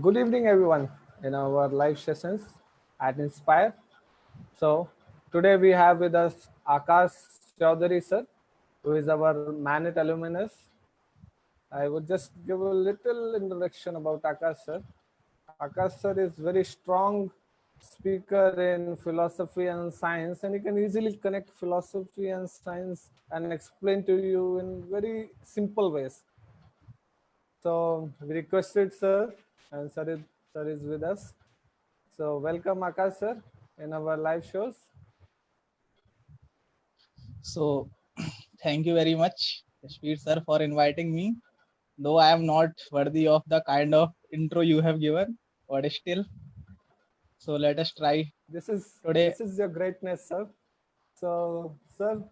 Good evening, everyone, in our live sessions at Inspire. So, today we have with us Akash Chaudhary, sir, who is our Manet alumnus. I would just give a little introduction about Akash, sir. Akash, sir, is very strong speaker in philosophy and science, and he can easily connect philosophy and science and explain to you in very simple ways. So we requested sir, and sir is with us. So welcome Akash sir in our live shows. So thank you very much, Kashmir sir, for inviting me. Though I am not worthy of the kind of intro you have given, but still. So let us try today. This is your greatness, sir. So sir,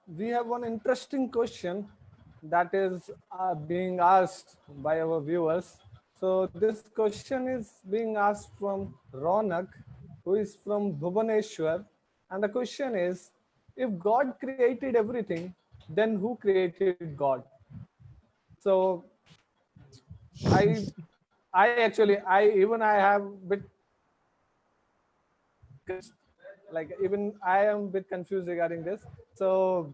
we have one interesting question that is being asked by our viewers. So this question is being asked from Ronak, who is from Bhubaneswar, and the question is, if God created everything, then who created God? So I I have bit like even I am a bit confused regarding this. So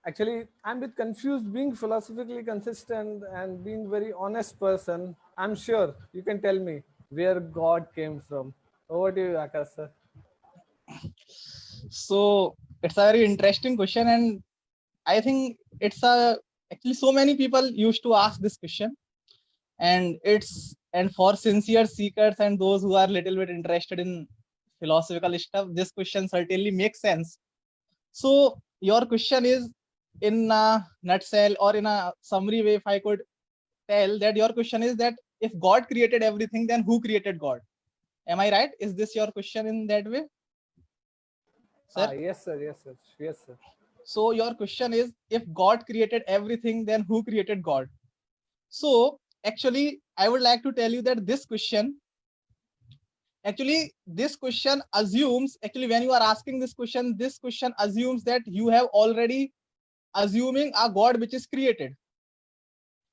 actually I'm a bit confused. Being philosophically consistent and being very honest person, I'm sure you can tell me where God came from. Over to you, Akash sir. So it's a very interesting question, and I think it's a actually so many people used to ask this question, and for sincere seekers and those who are little bit interested in philosophical stuff, this question certainly makes sense. So your question is, in a nutshell or in a summary way, if I could tell that your question is that if God created everything, then who created God? Am I right? Is this your question in that way, sir? Yes sir, yes sir, yes sir. So your question is, if God created everything, then who created God? So actually, I would like to tell you that this question assumes, actually when you are asking this question assumes that you have already assuming a God which is created,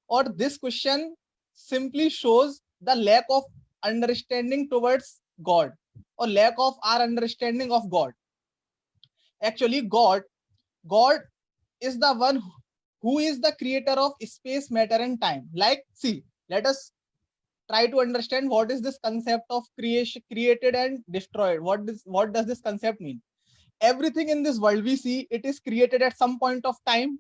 or this question simply shows the lack of understanding towards God, or lack of our understanding of God. Actually, God is the one who is the creator of space, matter, and time. Like, see, let us try to understand what is this concept of creation, created and destroyed. What does this concept mean? Everything in this world we see, it is created at some point of time,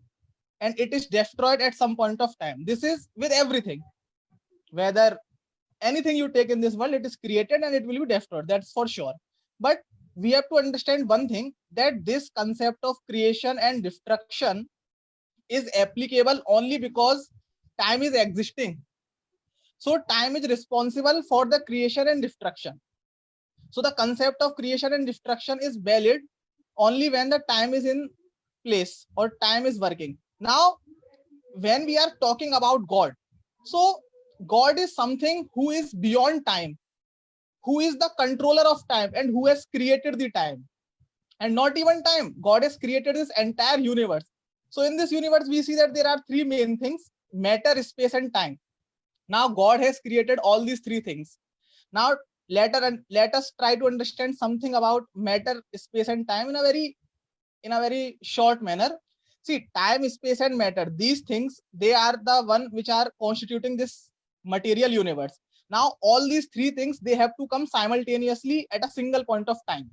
and it is destroyed at some point of time. This is with everything. Whether anything you take in this world, it is created and it will be destroyed. That's for sure. But we have to understand one thing, that this concept of creation and destruction is applicable only because time is existing. So time is responsible for the creation and destruction. So the concept of creation and destruction is valid only when the time is in place or time is working. Now, when we are talking about God, so God is something who is beyond time, who is the controller of time, and who has created the time. And not even time, God has created this entire universe. So in this universe, we see that there are three main things: matter, space, and time. Now God has created all these three things. Now let us try to understand something about matter, space, and time in a very short manner. See, time, space, and matter, these things, they are the one which are constituting this material universe. Now all these three things, they have to come simultaneously at a single point of time.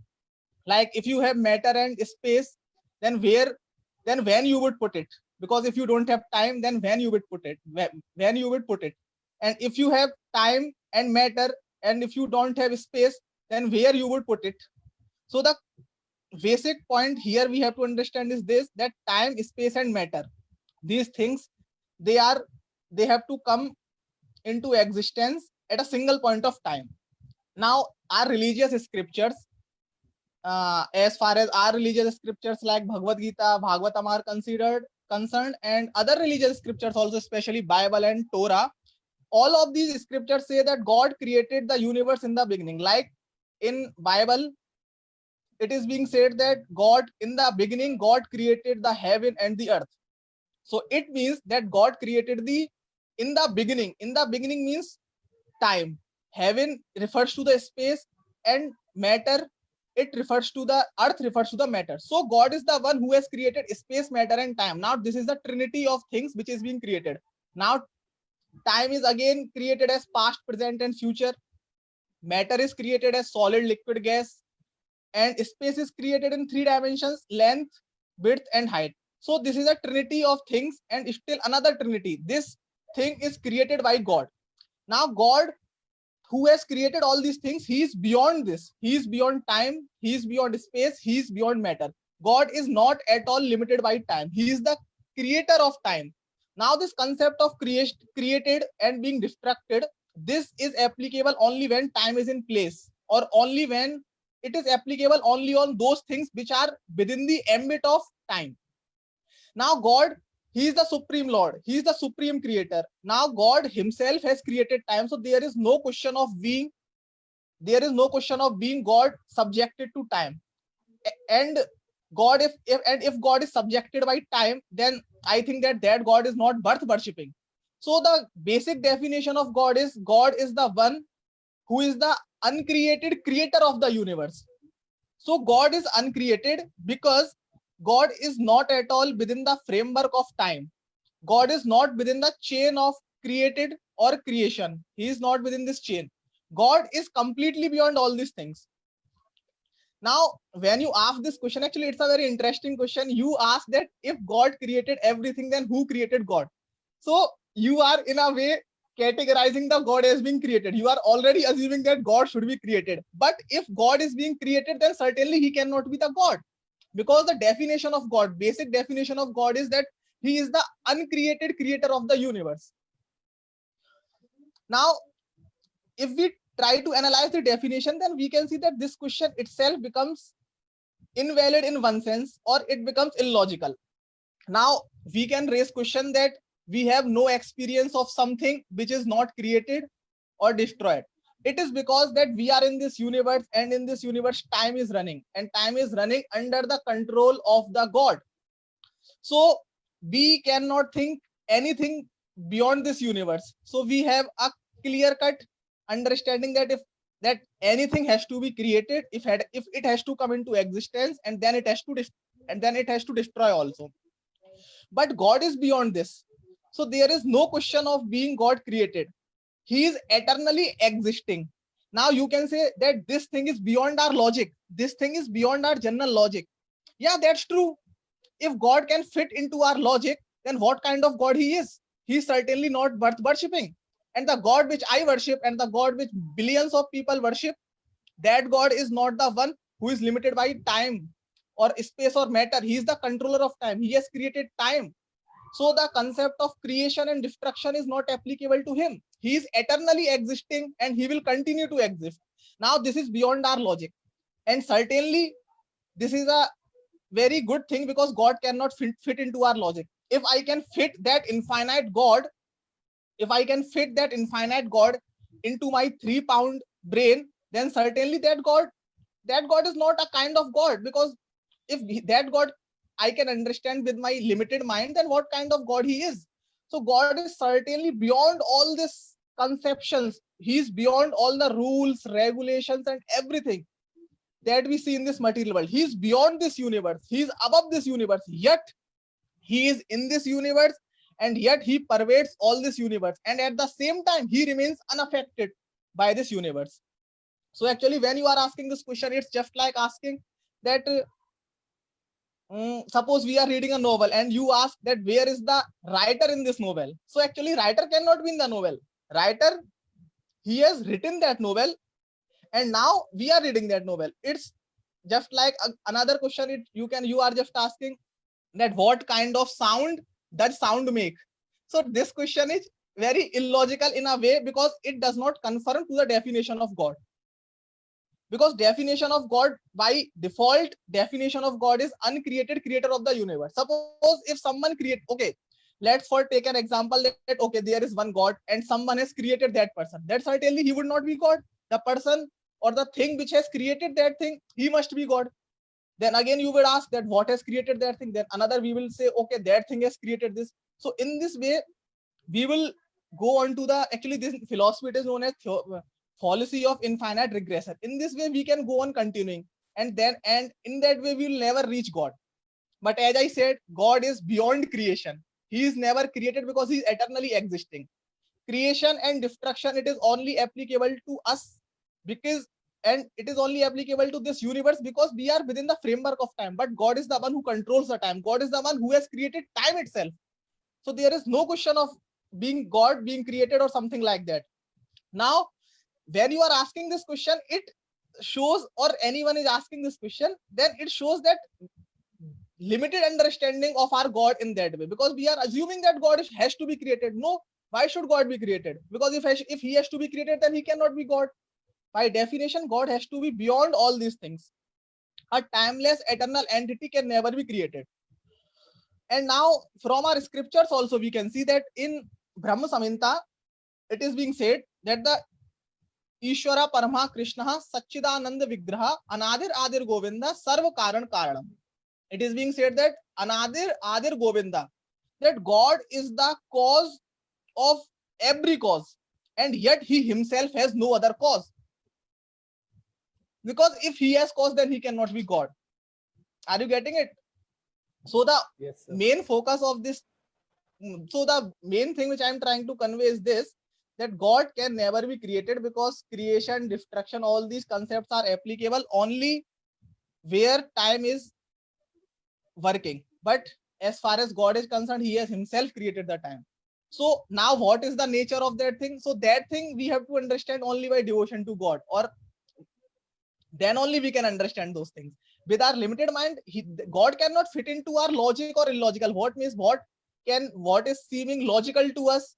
Like if you have matter and space, then when you would put it? Because if you don't have time, then when you would put it? When you would put it? And if you have time and matter, and if you don't have space, then where you would put it? So the basic point here we have to understand is this, that time, space, and matter, these things, they have to come into existence at a single point of time. Now our religious scriptures, as far as our religious scriptures like Bhagavad Gita, Bhagavatam are concerned, and other religious scriptures also, especially Bible and Torah, all of these scriptures say that God created the universe in the beginning. Like in Bible, it is being said that in the beginning, God created the heaven and the earth. So it means that God created in the beginning. In the beginning means time. Heaven refers to the space, and matter, it refers to the earth, refers to the matter. So God is the one who has created space, matter, and time. Now this is the trinity of things which is being created. Now time is again created as past, present, and future. Matter is created as solid, liquid, gas, and space is created in 3 dimensions: length, width, and height. So this is a trinity of things, and still another trinity. This thing is created by God. Now God, who has created all these things, he is beyond this. He is beyond time, he is beyond space, he is beyond matter. God is not at all limited by time. He is the creator of time. Now this concept of created and being destructed, this is applicable only when time is in place, or only when it is applicable only on those things which are within the ambit of time. Now God, he is the supreme Lord, he is the supreme creator. Now God himself has created time, so there is no question of being God subjected to time. And God, if God is subjected by time, then I think that God is not worth worshipping. So the basic definition of God is the one who is the uncreated creator of the universe. So God is uncreated because God is not at all within the framework of time. God is not within the chain of created or creation. He is not within this chain. God is completely beyond all these things. Now, when you ask this question, actually, it's a very interesting question. You ask that if God created everything, then who created God? So you are in a way categorizing the God as being created. You are already assuming that God should be created. But if God is being created, then certainly he cannot be the God. Because the definition of God, basic definition of God is that he is the uncreated creator of the universe. Now, if we try to analyze the definition, then we can see that this question itself becomes invalid in one sense, or it becomes illogical. Now, we can raise question that we have no experience of something which is not created or destroyed. It is because that we are in this universe, and in this universe time is running, and time is running under the control of the God. So we cannot think anything beyond this universe. So we have a clear-cut understanding that if that anything has to be created, if it has to come into existence, and then it has to destroy also. But God is beyond this. So there is no question of being God created. He is eternally existing. Now you can say that this thing is beyond our logic. This thing is beyond our general logic. Yeah, that's true. If God can fit into our logic, then what kind of God he is? He is certainly not worth worshipping. And the God which I worship, and the God which billions of people worship, that God is not the one who is limited by time or space or matter. He is the controller of time. He has created time. So the concept of creation and destruction is not applicable to him. He is eternally existing, and he will continue to exist. Now this is beyond our logic. And certainly this is a very good thing, because God cannot fit into our logic. If I can fit that infinite God into my 3-pound brain, then certainly that God is not a kind of God. Because if that God I can understand with my limited mind, then what kind of God he is? So God is certainly beyond all these conceptions. He is beyond all the rules, regulations, and everything that we see in this material world. He is beyond this universe. He is above this universe. Yet he is in this universe, and yet he pervades all this universe. And at the same time, he remains unaffected by this universe. So actually, when you are asking this question, it's just like asking that suppose we are reading a novel, and you ask that where is the writer in this novel? So actually, writer cannot be in the novel. Writer, he has written that novel, and now we are reading that novel. It's just like another question. You are just asking that what kind of sound does sound make? So this question is very illogical in a way, because it does not conform to the definition of God. Because definition of God, by default definition of God is uncreated creator of the universe. Suppose if someone let's take an example that okay, there is one God and someone has created that person. That certainly he would not be God. The person or the thing which has created that thing, he must be God. Then again you would ask that what has created that thing? Then another we will say okay, that thing has created this. So in this way we will go on to the, actually this philosophy, it is known as fallacy of infinite regression. In this way we can go on continuing, and in that way we will never reach God. But as I said, God is beyond creation. He is never created because he is eternally existing. Creation and destruction, it is only applicable to us because, and it is only applicable to this universe because we are within the framework of time. But God is the one who controls the time. God is the one who has created time itself. So there is no question of being God being created or something like that. Now, when you are asking this question, it shows, or anyone is asking this question, then it shows that limited understanding of our God in that way, because we are assuming that God has to be created. No, why should God be created? Because if he has to be created, then he cannot be God. By definition, God has to be beyond all these things. A timeless, eternal entity can never be created. And now from our scriptures also we can see that in Brahma Samhita, it is being said that the Ishvara Parama Krishna Satchidananda Vigraha Anadir Adir Govinda Sarva Karan Karanam. It is being said that Anadir Adir Govinda, that God is the cause of every cause, and yet he himself has no other cause. Because if he has cause, then he cannot be God. Are you getting it? So the Yes, sir. main focus of this, so the main thing which I am trying to convey is this, that God can never be created because creation, destruction, all these concepts are applicable only where time is working. But as far as God is concerned, he has himself created the time. So now what is the nature of that thing? So that thing we have to understand only by devotion to God, or then only we can understand those things. With our limited mind, God cannot fit into our logic or illogical. What means what is seeming logical to us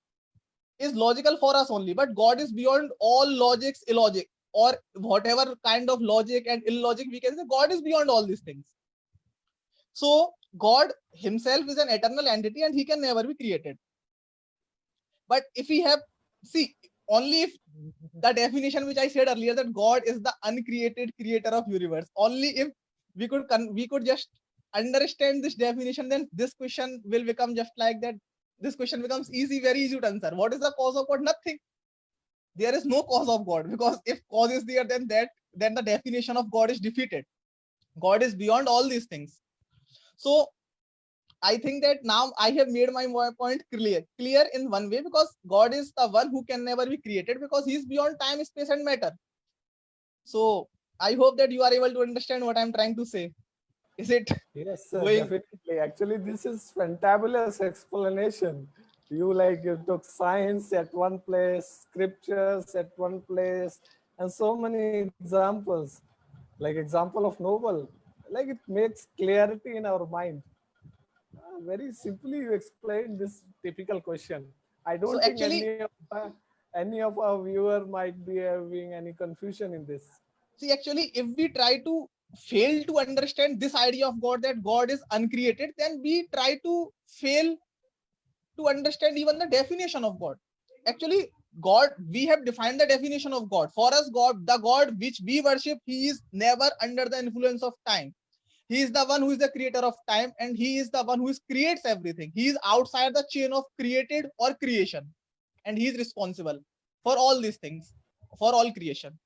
is logical for us only, but God is beyond all logics, illogic, or whatever kind of logic and illogic we can say. God is beyond all these things. So God himself is an eternal entity and he can never be created. But if we have, see, only if the definition which I said earlier, that God is the uncreated creator of universe, only if we could just understand this definition, then this question will become just like that. This question becomes easy, very easy to answer. What is the cause of God? Nothing. There is no cause of God, because if cause is there, then the definition of God is defeated. God is beyond all these things. So I think that now I have made my point clear in one way, because God is the one who can never be created because he is beyond time, space, and matter. So I hope that you are able to understand what I'm trying to say. Is it? Yes, sir, Going? definitely. Actually, this is fantabulous explanation. You took science at one place, scriptures at one place, and so many examples. Like example of Noble, like it makes clarity in our mind. Very simply, you explained this typical question. I So don't think actually, any of our viewer might be having any confusion in this. see, actually, if we try to fail to understand this idea of God, that God is uncreated, then we try to fail to understand even the definition of God. Actually, God, we have defined the definition of God. For us, God, the God which we worship, he is never under the influence of time. He is the one who is the creator of time, and he is the one who creates everything. He is outside the chain of created or creation, and he is responsible for all these things, for all creation.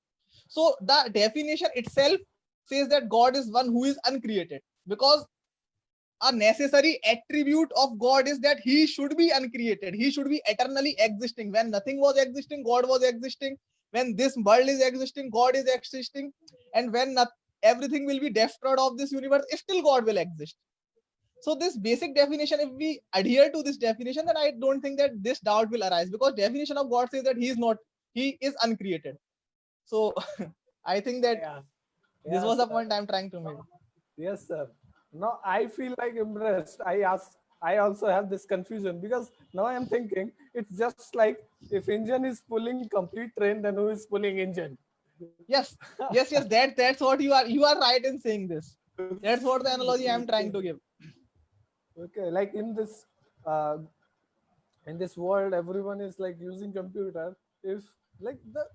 So the definition itself says that God is one who is uncreated, because a necessary attribute of God is that he should be uncreated. He should be eternally existing. When nothing was existing, God was existing. When this world is existing, God is existing. And when everything will be destroyed of this universe, still God will exist. So this basic definition, if we adhere to this definition, then I don't think that this doubt will arise, because definition of God says that he is uncreated. So I think that Yeah. this Yes, was the sir. point I'm trying to make. Yes, sir. Now I feel like impressed. I also have this confusion because now I am thinking it's just like if engine is pulling complete train, then who is pulling engine? Yes, yes. That's what you are right in saying this. That's what the analogy I'm trying to give. Okay, like uh, in this world, everyone is like using computer. If like the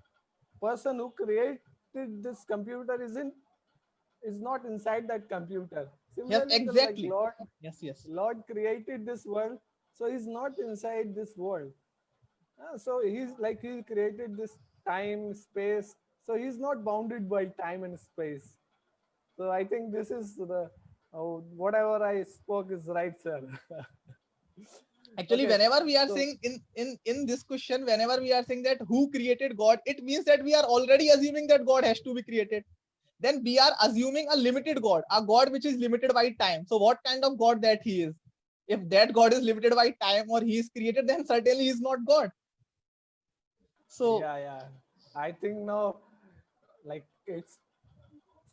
person who created this computer is not inside that computer. Yes, Similarly, the like exactly. Yes. Lord created this world, so he's not inside this world. So he's like he created this time, space. So he's not bounded by time and space. So I think this is the whatever I spoke is right, sir. Actually, Okay. whenever we are So saying in this question, whenever we are saying that who created God, it means that we are already assuming that God has to be created. Then we are assuming a limited God, a God which is limited by time. So what kind of God that he is? If that God is limited by time or he is created, then certainly he is not God. So yeah. I think now, like it's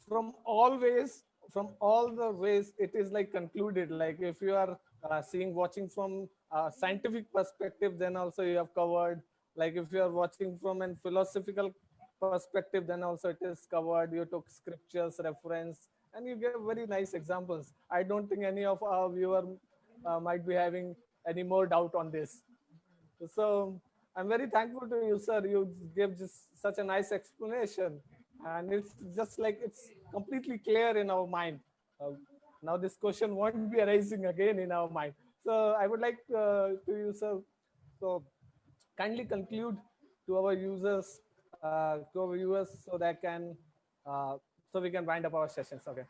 from all ways, from all the ways, it is like concluded. Like if you are watching from a scientific perspective, then also you have covered. Like if you are watching from an philosophical perspective, then also it is covered. You took scriptures reference and you gave very nice examples. I don't think any of our viewer might be having any more doubt on this. So I'm very thankful to you, sir. You gave just such a nice explanation, and it's just like it's completely clear in our mind. Uh, Now this question won't be arising again in our mind. So I would like to you, sir, so kindly conclude to our users, to our viewers, so that can, so we can wind up our sessions. Okay.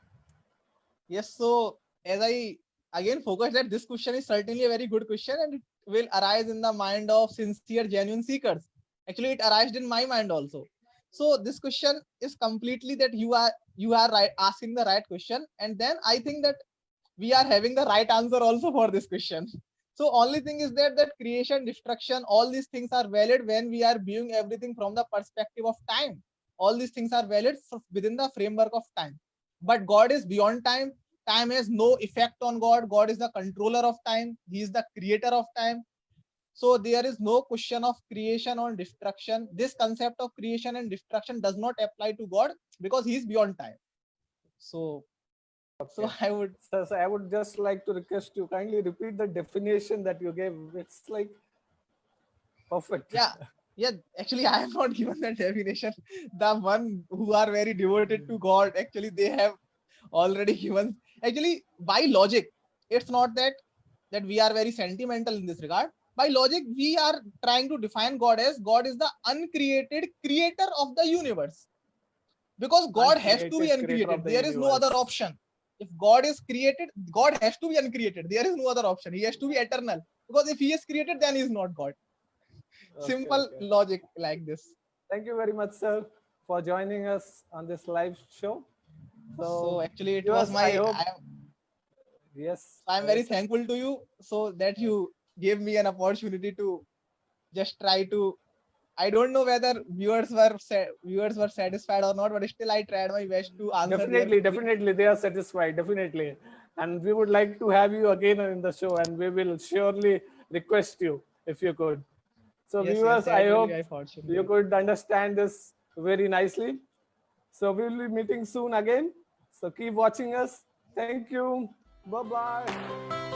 yes, so as I again focus that this question is certainly a very good question and it will arise in the mind of sincere, genuine seekers. Actually, it arose in my mind also. So this question is completely that you are right asking the right question, and then I think that we are having the right answer also for this question. So only thing is that creation, destruction, all these things are valid when we are viewing everything from the perspective of time. All these things are valid within the framework of time. But God is beyond time. Time has no effect on God. God is the controller of time. He is the creator of time. So there is no question of creation or destruction. This concept of creation and destruction does not apply to God because he is beyond time. So Okay. I would So I would just like to request you kindly repeat the definition that you gave. It's like perfect. yeah yeah actually I have not given that definition. The one who are very devoted to God, actually they have already given. Actually, by logic, it's not that we are very sentimental in this regard. By logic, we are trying to define God as God is the uncreated creator of the universe, because God has to be Uncreated creator uncreated. of the There is no other universe. option. If God is created, God has to be uncreated. There is no other option. He has to be eternal, because if he is created, then he is not God. Okay, Simple okay. logic like this. Thank you very much, sir, for joining us on this live show. So So, actually, it was viewers, I my. hope, yes, I'm very yes, sir. thankful to you, so that you gave me an opportunity to just try to. I don't know whether viewers were satisfied or not, but still I tried my best to answer their Definitely, queries. definitely, they are satisfied, definitely. And we would like to have you again in the show, and we will surely request you if you could. So, Yes, yes, viewers, I that will be hope my fortune. you could understand this very nicely. So, we will be meeting soon again. So, keep watching us. Thank you. Bye bye.